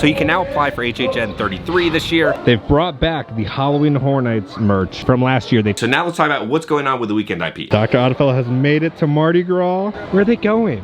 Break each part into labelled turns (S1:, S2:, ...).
S1: So you can now apply for HHN 33 this year.
S2: They've brought back the Halloween Horror Nights merch from last year.
S1: So now let's talk about what's going on with the weekend IP.
S2: Dr. Otterfellow has made it to Mardi Gras. Where are they going?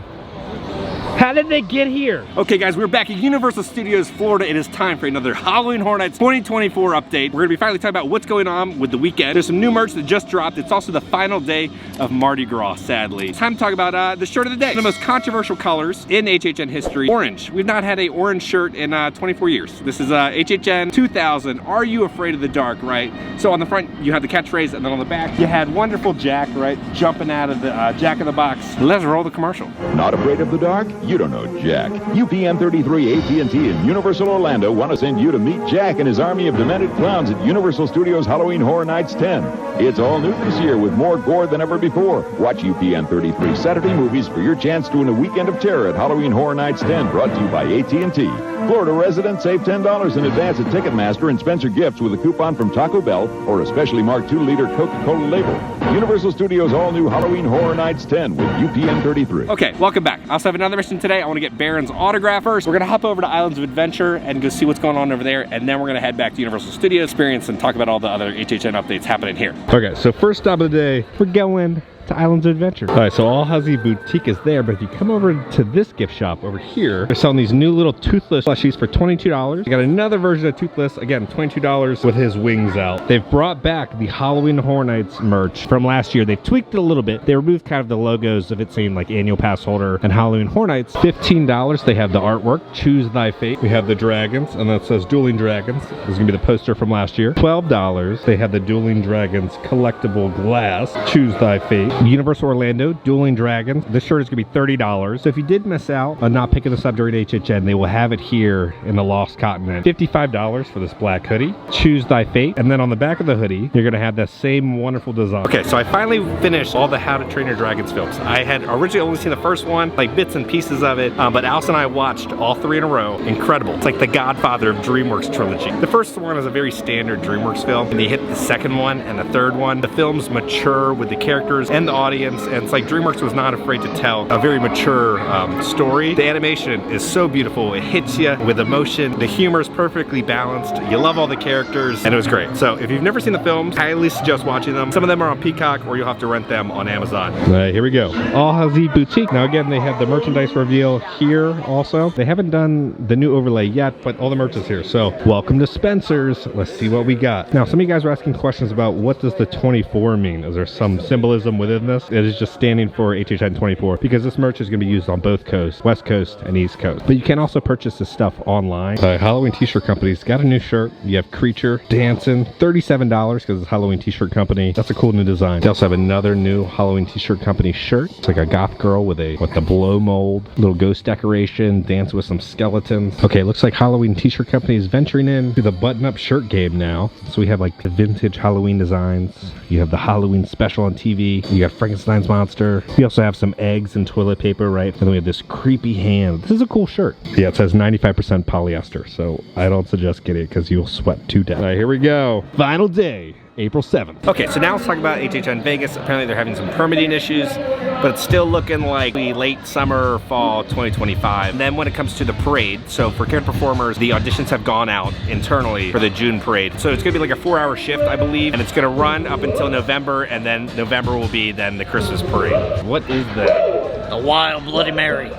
S2: How did they get here?
S1: Okay guys, we're back at Universal Studios Florida. It is time for another Halloween Horror Nights 2024 update. We're gonna be finally talking about what's going on with the weekend. There's some new merch that just dropped. It's also the final day of Mardi Gras, sadly. It's time to talk about the shirt of the day. The most controversial colors in HHN history, orange. We've not had an orange shirt in 24 years. This is HHN 2000, Are You Afraid of the Dark, right? So on the front, you have the catchphrase, and then on the back, you had Wonderful Jack, right? Jumping out of the Jack in the Box. Let's roll the commercial.
S3: Not afraid of the dark? You don't know Jack. UPN 33, AT&T, and Universal Orlando want to send you to meet Jack and his army of demented clowns at Universal Studios Halloween Horror Nights 10. It's all new this year with more gore than ever before. Watch UPN 33 Saturday movies for your chance to win a weekend of terror at Halloween Horror Nights 10, brought to you by AT&T. Florida residents save $10 in advance at Ticketmaster and Spencer Gifts with a coupon from Taco Bell or a specially marked 2-liter Coca-Cola label. Universal Studios all-new Halloween Horror Nights 10 with UPN 33.
S1: Okay, welcome back. I also have another mission today. I want to get Baron's autograph first. We're going to hop over to Islands of Adventure and go see what's going on over there, and then we're going to head back to Universal Studios Experience and talk about all the other HHN updates happening here.
S2: Okay, so first stop of the day, we're going to Islands of Adventure. All right, so All Huzzy Boutique is there, but if you come over to this gift shop over here, they're selling these new little Toothless plushies for $22. You got another version of Toothless, again, $22 with his wings out. They've brought back the Halloween Horror Nights merch from last year. They've tweaked it a little bit. They removed kind of the logos of it saying like annual pass holder and Halloween Horror Nights. $15. They have the artwork, Choose Thy Fate. We have the dragons, and that says Dueling Dragons. This is gonna be the poster from last year. $12. They have the Dueling Dragons collectible glass, Choose Thy Fate. Universal Orlando, Dueling Dragons. This shirt is gonna be $30. So if you did miss out on not picking this up during HHN, they will have it here in the Lost Continent. $55 for this black hoodie, Choose Thy Fate. And then on the back of the hoodie, you're gonna have that same wonderful design.
S1: Okay, so I finally finished all the How to Train Your Dragons films. I had originally only seen the first one, like bits and pieces of it, but Alice and I watched all 3 in a row. Incredible. It's like the Godfather of DreamWorks trilogy. The first one is a very standard DreamWorks film, and you hit the second one and the third one. The films mature with the characters and the audience, and it's like DreamWorks was not afraid to tell a very mature story. The animation is so beautiful. It hits you with emotion. The humor is perfectly balanced. You love all the characters, and it was great. So if you've never seen the films, I highly suggest watching them. Some of them are on Peacock, or you'll have to rent them on Amazon.
S2: All right, here we go. All Huzzy Boutique. Now again, they have the merchandise reveal here also. They haven't done the new overlay yet, but all the merch is here. So welcome to Spencer's. Let's see what we got. Now, some of you guys were asking questions about what does the 24 mean? Is there some symbolism within this? It is just standing for HHN 24 because this merch is going to be used on both coasts, West Coast and East Coast. But you can also purchase this stuff online. Halloween t-shirt company's got a new shirt. You have Creature dancing, $37 because it's Halloween t-shirt company. That's a cool new design. They also have another new Halloween t-shirt company shirt. It's like a goth girl with the blow mold, little ghost decoration, dance with some skeletons. Okay, looks like Halloween t-shirt company is venturing into the button-up shirt game now. So we have like the vintage Halloween designs. You have the Halloween special on TV. You got Frankenstein's monster. We also have some eggs and toilet paper, right? And then we have this creepy hand. This is a cool shirt. Yeah, it says 95% polyester, so I don't suggest getting it because you'll sweat to death. All right, here we go. Final day, April 7th.
S1: Okay, so now let's talk about HHN Vegas. Apparently they're having some permitting issues, but it's still looking like the late summer or fall 2025. And then when it comes to the parade, so for character performers, the auditions have gone out internally for the June parade. So it's gonna be like a 4-hour shift, I believe, and it's gonna run up until November, and then November will be then the Christmas parade. What is that?
S4: A Wild Bloody Mary.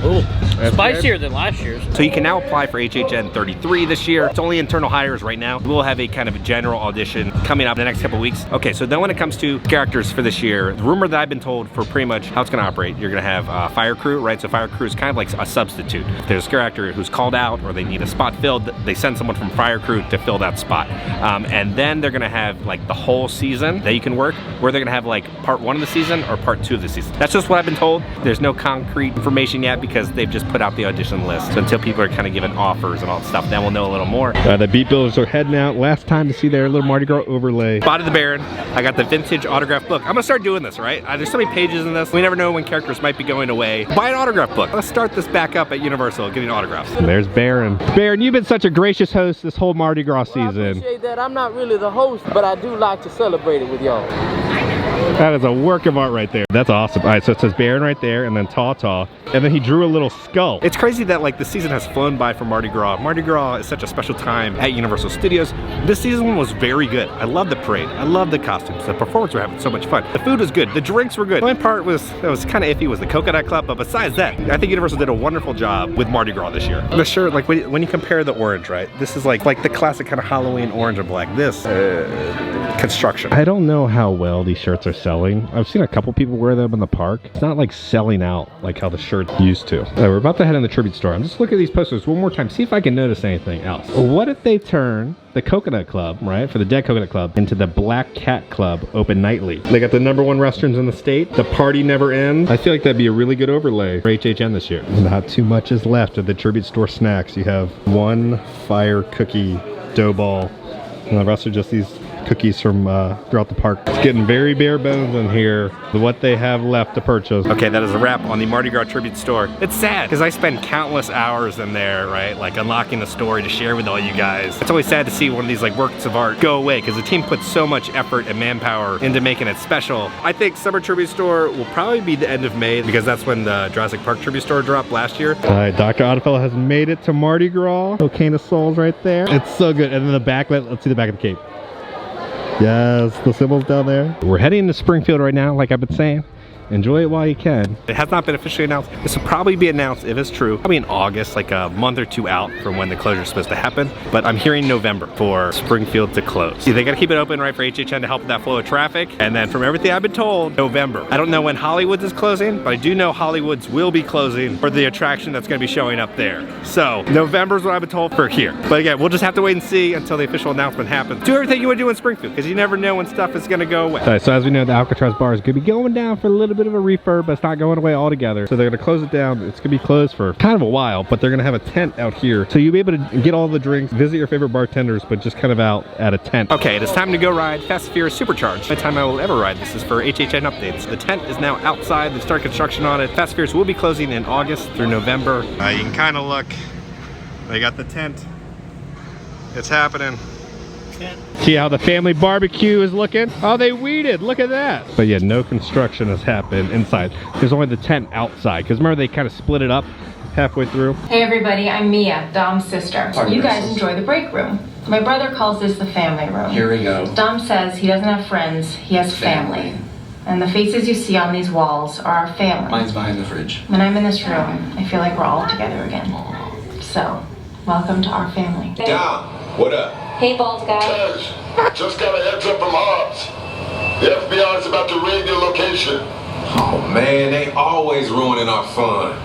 S4: Ooh, spicier than last year's.
S1: So you can now apply for HHN 33 this year. It's only internal hires right now. We'll have a kind of a general audition coming up in the next couple weeks. Okay, so then when it comes to characters for this year, the rumor that I've been told for pretty much how it's gonna operate, you're gonna have fire crew, right? So fire crew is kind of like a substitute. If there's a character who's called out or they need a spot filled, they send someone from fire crew to fill that spot. And then they're gonna have like the whole season that you can work, where they're gonna have like part 1 of the season or part 2 of the season. That's just what I've been told. There's no concrete information yet because they've just put out the audition list. So until people are kind of given offers and all that stuff, then we'll know a little more.
S2: The Beat Builders are heading out. Last time to see their little Mardi Gras overlay.
S1: Spotted the Baron. I got the vintage autograph book. I'm gonna start doing this, right? There's so many pages in this. We never know when characters might be going away. Buy an autograph book. Let's start this back up at Universal, getting autographs.
S2: And there's Baron. Baron, you've been such a gracious host this whole Mardi Gras season.
S5: I appreciate that. I'm not really the host, but I do like to celebrate it with y'all.
S2: That is a work of art right there. That's awesome. All right, so it says Baron right there, and then Taw, and then he drew a little skull.
S1: It's crazy that like the season has flown by for Mardi Gras. Mardi Gras is such a special time at Universal Studios. This season was very good. I love the parade. I love the costumes. The performers were having so much fun. The food was good. The drinks were good. The only part that was kind of iffy was the Coconut Club, but besides that, I think Universal did a wonderful job with Mardi Gras this year. The shirt, like when you compare the orange, right? This is like the classic kind of Halloween orange and black. This construction.
S2: I don't know how well these shirts are selling. I've seen a couple people wear them in the park. It's not like selling out like how the shirts used to. We're about to head in the tribute store. I'm just looking at these posters one more time, see if I can notice anything else. What if they turn the Coconut Club, right, for the Dead Coconut Club, into the Black Cat Club, open nightly? They got the #1 restrooms in the state. The party never ends. I feel like that'd be a really good overlay for HHN this year. Not too much is left of the tribute store snacks. You have one fire cookie dough ball, and the rest are just these cookies from throughout the park. It's getting very bare bones in here, what they have left to purchase.
S1: Okay, that is a wrap on the Mardi Gras Tribute Store. It's sad because I spend countless hours in there, right? Like unlocking the story to share with all you guys. It's always sad to see one of these like works of art go away because the team puts so much effort and manpower into making it special. I think Summer Tribute Store will probably be the end of May because that's when the Jurassic Park Tribute Store dropped last year.
S2: All right, Dr. Oddfellow has made it to Mardi Gras. Cocaine of Souls right there. It's so good. And then the back, let's see the back of the cape. Yes, the symbols down there. We're heading to Springfield right now, like I've been saying. Enjoy it while you can.
S1: It has not been officially announced. This will probably be announced, if it's true, probably in August, like a month or two out from when the closure is supposed to happen. But I'm hearing November for Springfield to close. They gotta keep it open, right, for HHN to help with that flow of traffic. And then from everything I've been told, November. I don't know when Hollywood's is closing, but I do know Hollywood's will be closing for the attraction that's gonna be showing up there. So November's what I've been told for here. But again, we'll just have to wait and see until the official announcement happens. Do everything you would do in Springfield, because you never know when stuff is gonna go away.
S2: All right, so as we know, the Alcatraz bar is gonna be going down for a little bit of a refurb, but it's not going away altogether. So they're gonna close it down. It's gonna be closed for kind of a while, but they're gonna have a tent out here. So you'll be able to get all the drinks, visit your favorite bartenders, but just kind of out at a tent.
S1: Okay, it is time to go ride Fast and Furious Supercharged. The time I will ever ride this is for HHN updates. The tent is now outside. They've started construction on it. Fast and Furious will be closing in August through November. You can kind of look. They got the tent. It's happening.
S2: See how the family barbecue is looking? Oh, they weeded, look at that. But yeah, no construction has happened inside. There's only the tent outside, because remember they kind of split it up halfway through.
S5: Hey everybody, I'm Mia, Dom's sister. You guys enjoy the break room. My brother calls this the family room.
S6: Here we go.
S5: Dom says he doesn't have friends, he has family. And the faces you see on these walls are our family.
S6: Mine's behind the fridge.
S5: When I'm in this room, I feel like we're all together again. So, welcome to our family.
S7: Dom, what up?
S8: Hey, bald guy.
S7: Just got a heads up from Hobbs. The FBI is about to raid your location.
S9: Oh man, they always ruining our fun.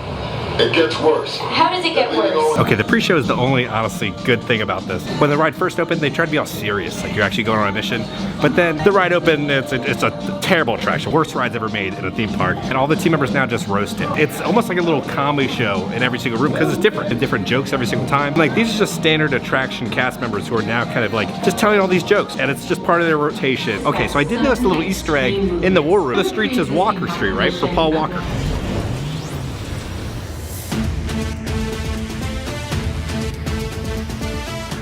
S7: It gets worse.
S8: How does it get worse?
S1: Okay, the pre-show is the only honestly good thing about this. When the ride first opened, they tried to be all serious, like you're actually going on a mission. But then the ride opened, it's a terrible attraction, worst rides ever made in a theme park. And all the team members now just roast it. It's almost like a little comedy show in every single room because it's different. And different jokes every single time. Like these are just standard attraction cast members who are now kind of like just telling all these jokes, and it's just part of their rotation. Okay, so I did notice a little Easter egg in the war room. The street says Walker Street, right, for Paul Walker.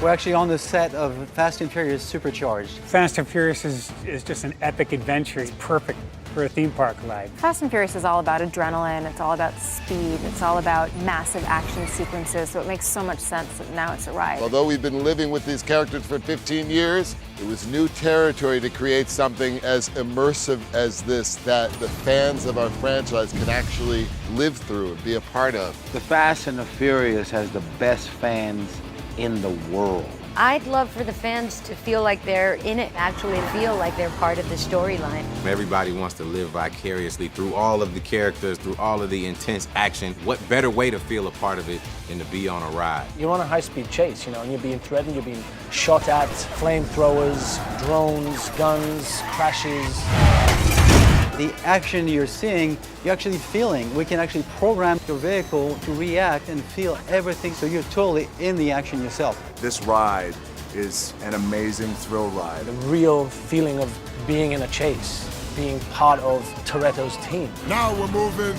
S10: We're actually on the set of Fast and Furious Supercharged.
S11: Fast and Furious is just an epic adventure. It's perfect for a theme park ride.
S12: Fast and Furious is all about adrenaline, it's all about speed, it's all about massive action sequences, so it makes so much sense that now it's a ride.
S7: Although we've been living with these characters for 15 years, it was new territory to create something as immersive as this that the fans of our franchise can actually live through and be a part of.
S10: The Fast and the Furious has the best fans in the world.
S8: I'd love for the fans to feel like they're in it, actually feel like they're part of the storyline.
S9: Everybody wants to live vicariously through all of the characters, through all of the intense action. What better way to feel a part of it than to be on a ride?
S11: You're on a high-speed chase, and you're being threatened, you're being shot at, flamethrowers, drones, guns, crashes.
S10: The action you're seeing, you're actually feeling. We can actually program your vehicle to react and feel everything, so you're totally in the action yourself.
S7: This ride is an amazing thrill ride.
S11: The real feeling of being in a chase, being part of Toretto's team.
S7: Now we're moving.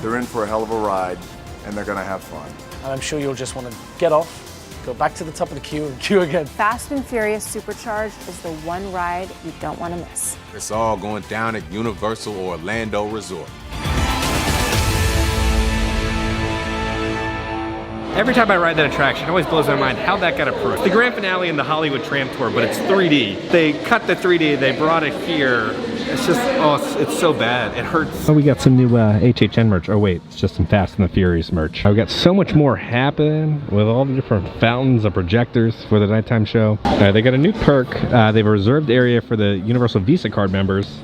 S7: They're in for a hell of a ride, and they're gonna have fun.
S11: And I'm sure you'll just want to get off, Go back to the top of the queue and queue again.
S12: Fast and Furious Supercharged is the one ride you don't want to miss.
S9: It's all going down at Universal Orlando Resort.
S1: Every time I ride that attraction, it always blows my mind how that got approved. The grand finale in the Hollywood Tram Tour, but it's 3D. They cut the 3D, they brought it here. It's just, oh, it's so bad. It hurts.
S2: Oh, we got some new HHN merch. Oh wait, it's just some Fast and the Furious merch. We got so much more happening with all the different fountains and projectors for the nighttime show. They got a new perk. They have a reserved area for the Universal Visa card members.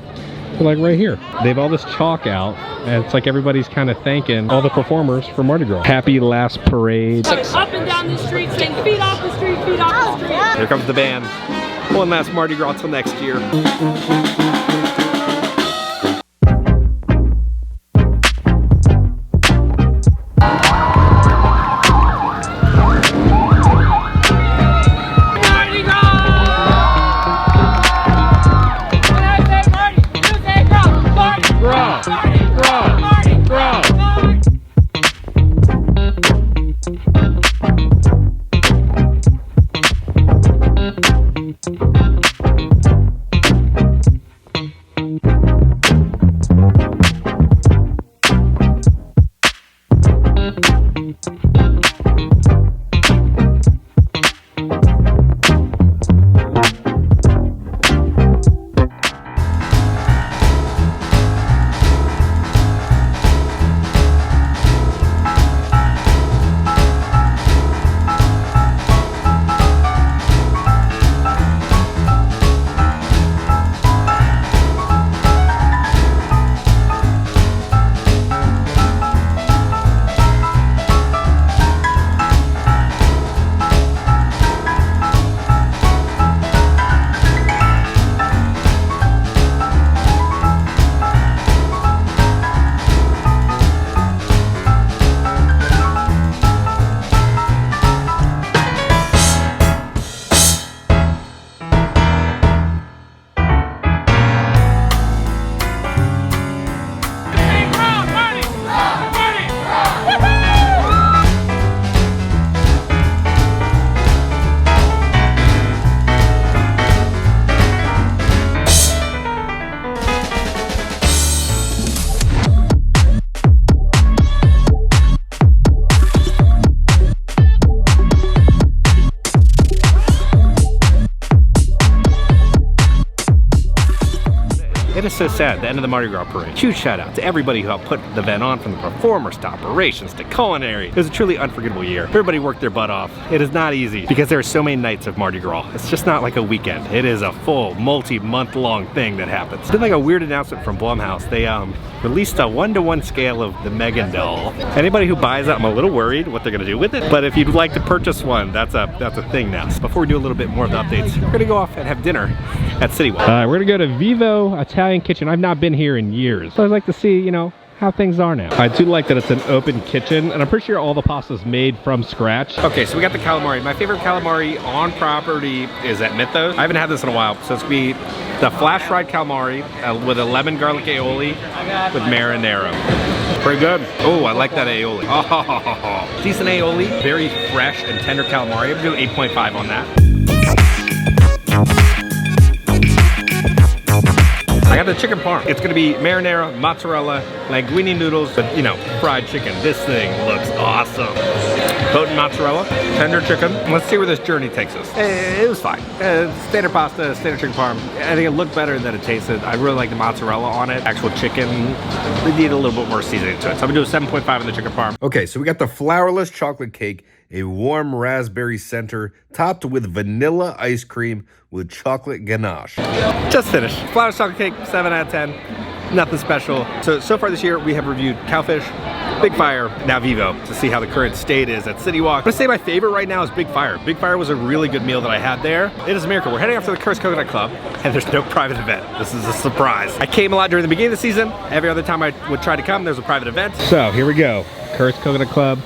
S2: Like right here. They have all this chalk out, and it's like everybody's kind of thanking all the performers for Mardi Gras. Happy last parade.
S6: Up and down the street saying, feet off the street, feet off the street.
S1: Here comes the band. One last Mardi Gras till next year. It is so sad, the end of the Mardi Gras parade. Huge shout out to everybody who helped put the event on, from the performers to operations to culinary. It was a truly unforgettable year. Everybody worked their butt off. It is not easy because there are so many nights of Mardi Gras. It's just not like a weekend. It is a full multi-month long thing that happens. It's been like a weird announcement from Blumhouse. They released a 1-to-1 scale of the Megan doll. Anybody who buys it, I'm a little worried what they're gonna do with it. But if you'd like to purchase one, that's a thing now. So before we do a little bit more of the updates, we're gonna go off and have dinner at Citywalk.
S2: We're gonna go to Vivo Italian Kitchen. I've not been here in years, so I'd like to see, you know, how things are now. I do like that it's an open kitchen, and I'm pretty sure all the pasta is made from scratch.
S1: Okay, so we got the calamari. My favorite calamari on property is at Mythos. I haven't had this in a while, so it's gonna be the flash fried calamari with a lemon garlic aioli with marinara. Pretty good. Oh, I like that aioli. Oh, decent aioli, very fresh and tender calamari. I'm gonna do 8.5 on that. I got the chicken parm. It's gonna be marinara, mozzarella, linguine noodles, but you know, fried chicken. This thing looks awesome. Potent mozzarella, tender chicken. Let's see where this journey takes us. It was fine. Standard pasta, standard chicken parm. I think it looked better than it tasted. I really like the mozzarella on it. Actual chicken, we need a little bit more seasoning to it. So I'm gonna do a 7.5 on the chicken parm.
S13: Okay, so we got the flourless chocolate cake, a warm raspberry center, topped with vanilla ice cream with chocolate ganache.
S1: Just finished. Flourless chocolate cake, 7 out of 10. Nothing special. So far this year, we have reviewed Cowfish, Big Fire, now Vivo, to see how the current state is at Citywalk. I'm gonna say my favorite right now is Big Fire. Big Fire was a really good meal that I had there. It is a miracle. We're heading off to the Cursed Coconut Club, and there's no private event. This is a surprise. I came a lot during the beginning of the season. Every other time I would try to come, there's a private event.
S2: So here we go. Cursed Coconut Club.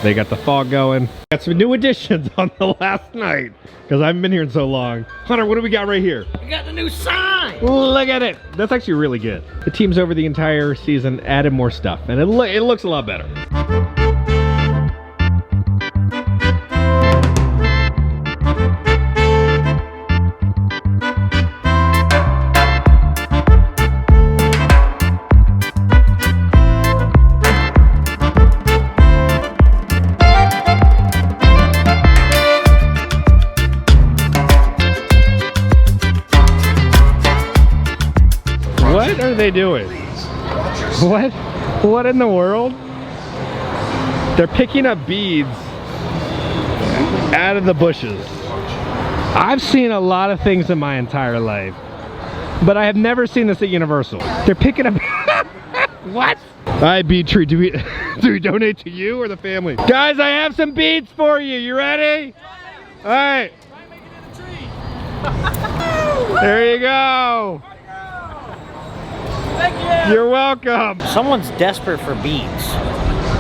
S2: They got the fog going. Got some new additions on the last night, because I haven't been here in so long. Hunter, what do we got right here?
S6: We got the new sign!
S2: Look at it. That's actually really good. The teams over the entire season added more stuff, and it looks a lot better. they doing? What? What in the world? They're picking up beads out of the bushes. I've seen a lot of things in my entire life, but I have never seen this at Universal. They're picking up. What? All right, bead tree. Do we donate to you or the family? Guys, I have some beads for you. You ready? All right. There you go. Thank you. You're welcome.
S4: Someone's desperate for beads.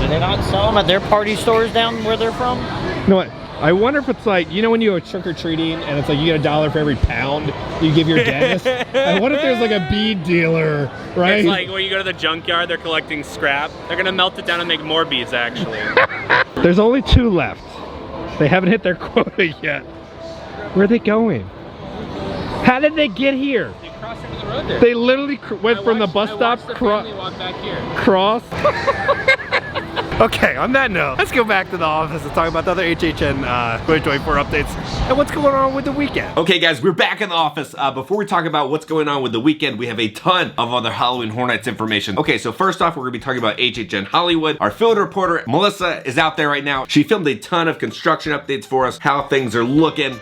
S4: Do they not sell them at their party stores down where they're from?
S2: You know what? I wonder if it's like, you know when you go trick-or-treating and it's like you get $1 for every pound you give your dentist? I wonder if there's like a bead dealer, right?
S1: It's like when you go to the junkyard, they're collecting scrap. They're gonna melt it down and make more beads, actually.
S2: There's only 2 left. They haven't hit their quota yet. Where are they going? How did they get here?
S1: They crossed into the road there.
S2: They literally went from the bus stop,
S1: walk back here.
S2: cross. Okay, on that note, let's go back to the office and talk about the other HHN 2024 updates and what's going on with the weekend.
S1: Okay guys, we're back in the office. Before we talk about what's going on with the weekend, we have a ton of other Halloween Horror Nights information. Okay, so first off, we're gonna be talking about HHN Hollywood. Our field reporter, Melissa, is out there right now. She filmed a ton of construction updates for us, how things are looking.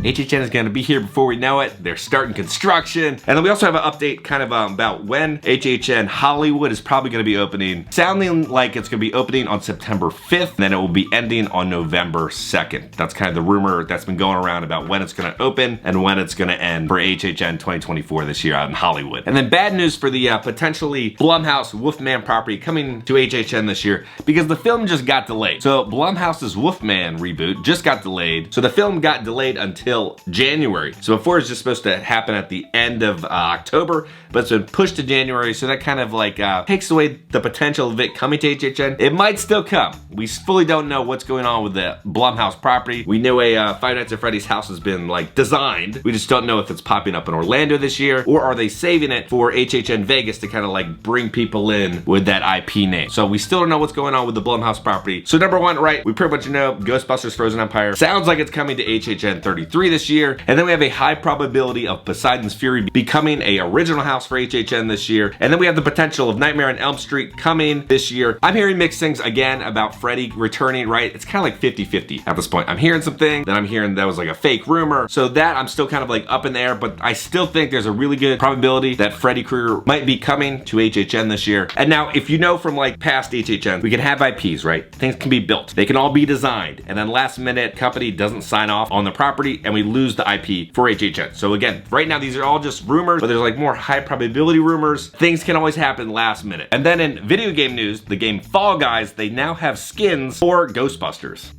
S1: HHN is going to be here before we know it. They're starting construction. And then we also have an update kind of about when HHN Hollywood is probably going to be opening. Sounding like it's going to be opening on September 5th, and then it will be ending on November 2nd. That's kind of the rumor that's been going around about when it's going to open and when it's going to end for HHN 2024 this year out in Hollywood. And then bad news for the potentially Blumhouse Wolfman property coming to HHN this year, because the film just got delayed. So Blumhouse's Wolfman reboot just got delayed. So the film got delayed until January. So before it's just supposed to happen at the end of October, but it's been pushed to January, so that kind of like takes away the potential of it coming to HHN. It might still come. We fully don't know what's going on with the Blumhouse property. We know a Five Nights at Freddy's house has been like designed. We just don't know if it's popping up in Orlando this year, or are they saving it for HHN Vegas to kind of like bring people in with that IP name. So we still don't know what's going on with the Blumhouse property. So number one, right, we pretty much know Ghostbusters Frozen Empire sounds like it's coming to HHN 33 this year. And then we have a high probability of Poseidon's Fury becoming a original house for HHN this year. And then we have the potential of Nightmare on Elm Street coming this year. I'm hearing mixed things again about Freddy returning, right? It's kind of like 50-50 at this point. I'm hearing something, then I'm hearing that was like a fake rumor. So that I'm still kind of like up in the air, but I still think there's a really good probability that Freddy Krueger might be coming to HHN this year. And now, if you know from like past HHN, we can have IPs, right? Things can be built. They can all be designed. And then last minute, company doesn't sign off on the property and we lose the IP for HHN. So again, right now, these are all just rumors, but there's like more high probability rumors. Things can always happen last minute. And then in video game news, the game Fall Guys, they now have skins for Ghostbusters.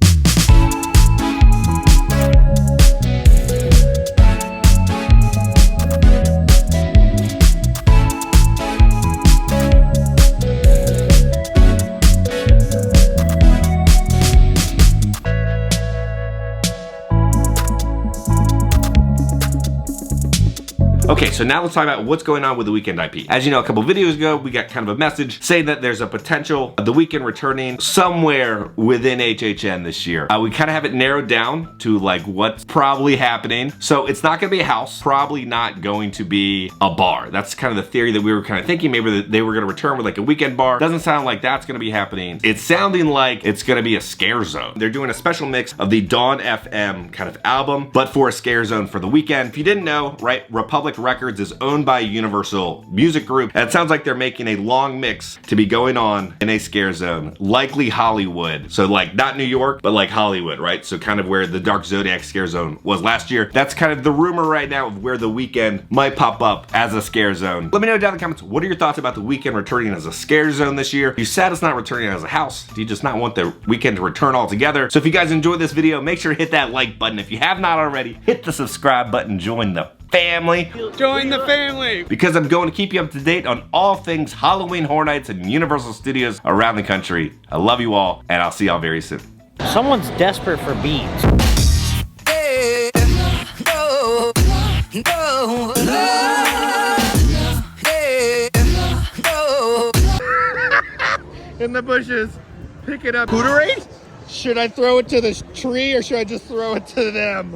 S1: Okay, so now let's talk about what's going on with the Weekend IP. As you know, a couple videos ago, we got kind of a message saying that there's a potential of the Weekend returning somewhere within HHN this year. We kind of have it narrowed down to like what's probably happening. So it's not gonna be a house, probably not going to be a bar. That's kind of the theory that we were kind of thinking. Maybe that they were gonna return with like a weekend bar. Doesn't sound like that's gonna be happening. It's sounding like it's gonna be a scare zone. They're doing a special mix of the Dawn FM kind of album, but for a scare zone for the weekend. If you didn't know, right, Republic Records is owned by Universal Music Group, and it sounds like they're making a long mix to be going on in a scare zone, likely Hollywood. So like not New York, but like Hollywood, right? So kind of where the Dark Zodiac scare zone was last year. That's kind of the rumor right now of where the Weeknd might pop up as a scare zone. Let me know down in the comments, what are your thoughts about the Weeknd returning as a scare zone this year? You sad it's not returning as a house? Do you just not want the Weeknd to return altogether? So if you guys enjoyed this video, make sure to hit that like button. If you have not already, hit the subscribe button, join the family.
S2: Join the family!
S1: Because I'm going to keep you up to date on all things Halloween Horror Nights and Universal Studios around the country. I love you all, and I'll see y'all very soon.
S4: Someone's desperate for beads.
S14: Hey, no, no, hey, no.
S2: In the bushes. Pick it up. Hooterade? Should I throw it to the tree or should I just throw it to them?